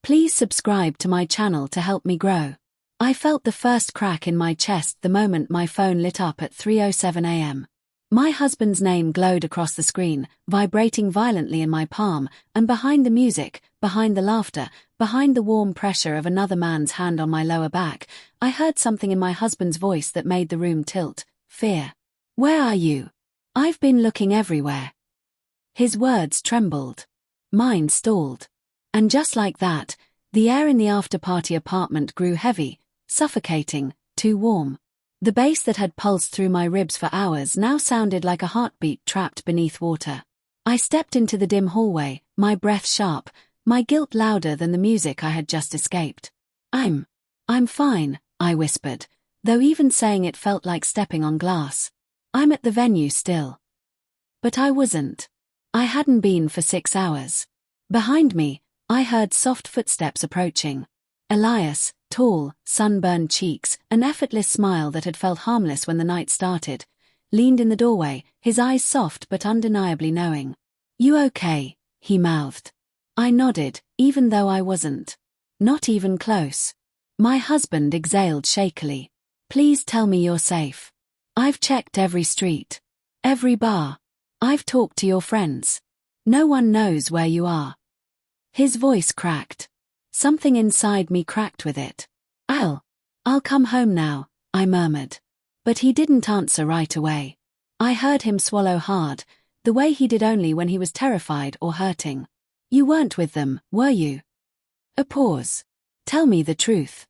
Please subscribe to my channel to help me grow. I felt the first crack in my chest the moment my phone lit up at 3:07 a.m. My husband's name glowed across the screen, vibrating violently in my palm, and behind the music, behind the laughter, behind the warm pressure of another man's hand on my lower back, I heard something in my husband's voice that made the room tilt. Fear. Where are you? I've been looking everywhere. His words trembled. Mine stalled. And just like that, the air in the after-party apartment grew heavy, suffocating, too warm. The bass that had pulsed through my ribs for hours now sounded like a heartbeat trapped beneath water. I stepped into the dim hallway, my breath sharp, my guilt louder than the music I had just escaped. I'm fine, I whispered, though even saying it felt like stepping on glass. I'm at the venue still. But I wasn't. I hadn't been for 6 hours. Behind me, I heard soft footsteps approaching. Elias, tall, sunburned cheeks, an effortless smile that had felt harmless when the night started, leaned in the doorway, his eyes soft but undeniably knowing. You okay? He mouthed. I nodded, even though I wasn't. Not even close. My husband exhaled shakily. Please tell me you're safe. I've checked every street. Every bar. I've talked to your friends. No one knows where you are. His voice cracked. Something inside me cracked with it. I'll come home now, I murmured. But he didn't answer right away. I heard him swallow hard, the way he did only when he was terrified or hurting. You weren't with them, were you? A pause. Tell me the truth.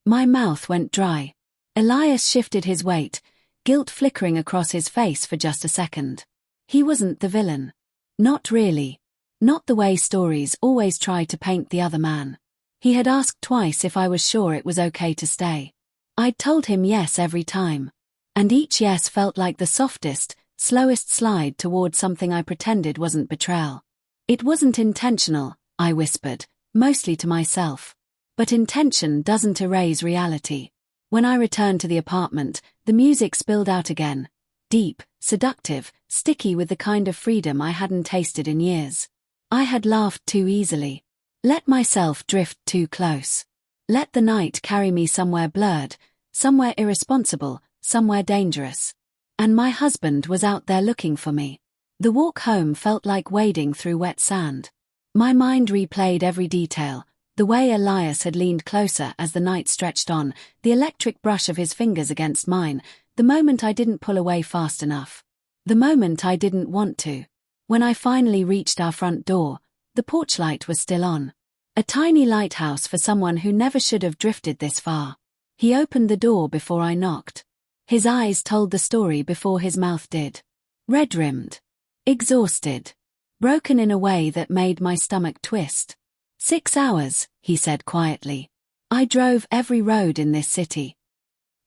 My mouth went dry. Elias shifted his weight, guilt flickering across his face for just a second. He wasn't the villain. Not really. Not the way stories always try to paint the other man. He had asked twice if I was sure it was okay to stay. I'd told him yes every time. And each yes felt like the softest, slowest slide toward something I pretended wasn't betrayal. It wasn't intentional, I whispered, mostly to myself. But intention doesn't erase reality. When I returned to the apartment, the music spilled out again. Deep, seductive, sticky with the kind of freedom I hadn't tasted in years. I had laughed too easily. Let myself drift too close. Let the night carry me somewhere blurred, somewhere irresponsible, somewhere dangerous. And my husband was out there looking for me. The walk home felt like wading through wet sand. My mind replayed every detail, the way Elias had leaned closer as the night stretched on, the electric brush of his fingers against mine, the moment I didn't pull away fast enough. The moment I didn't want to. When I finally reached our front door, the porch light was still on. A tiny lighthouse for someone who never should have drifted this far. He opened the door before I knocked. His eyes told the story before his mouth did. Red-rimmed. Exhausted. Broken in a way that made my stomach twist. 6 hours, he said quietly. I drove every road in this city.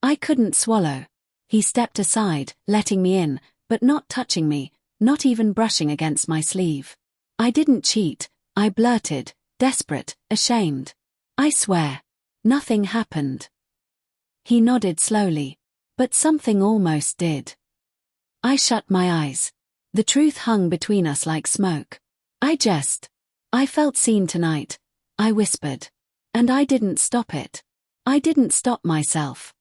I couldn't swallow. He stepped aside, letting me in, but not touching me, not even brushing against my sleeve. I didn't cheat, I blurted, desperate, ashamed. I swear. Nothing happened. He nodded slowly. But something almost did. I shut my eyes. The truth hung between us like smoke. I felt seen tonight, I whispered. And I didn't stop it. I didn't stop myself.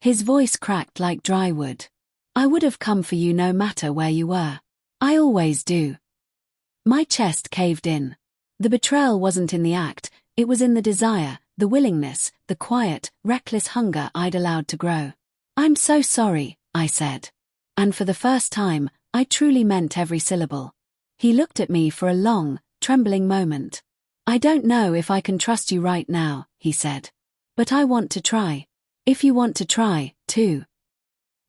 His voice cracked like dry wood. I would have come for you no matter where you were. I always do. My chest caved in. The betrayal wasn't in the act, it was in the desire, the willingness, the quiet, reckless hunger I'd allowed to grow. I'm so sorry, I said. And for the first time, I truly meant every syllable. He looked at me for a long, trembling moment. I don't know if I can trust you right now, he said. But I want to try. If you want to try, too.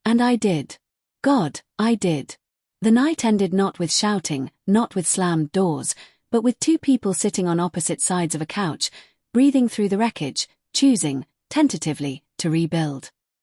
And I did. God, I did. The night ended not with shouting, not with slammed doors, but with two people sitting on opposite sides of a couch, breathing through the wreckage, choosing, tentatively, to rebuild.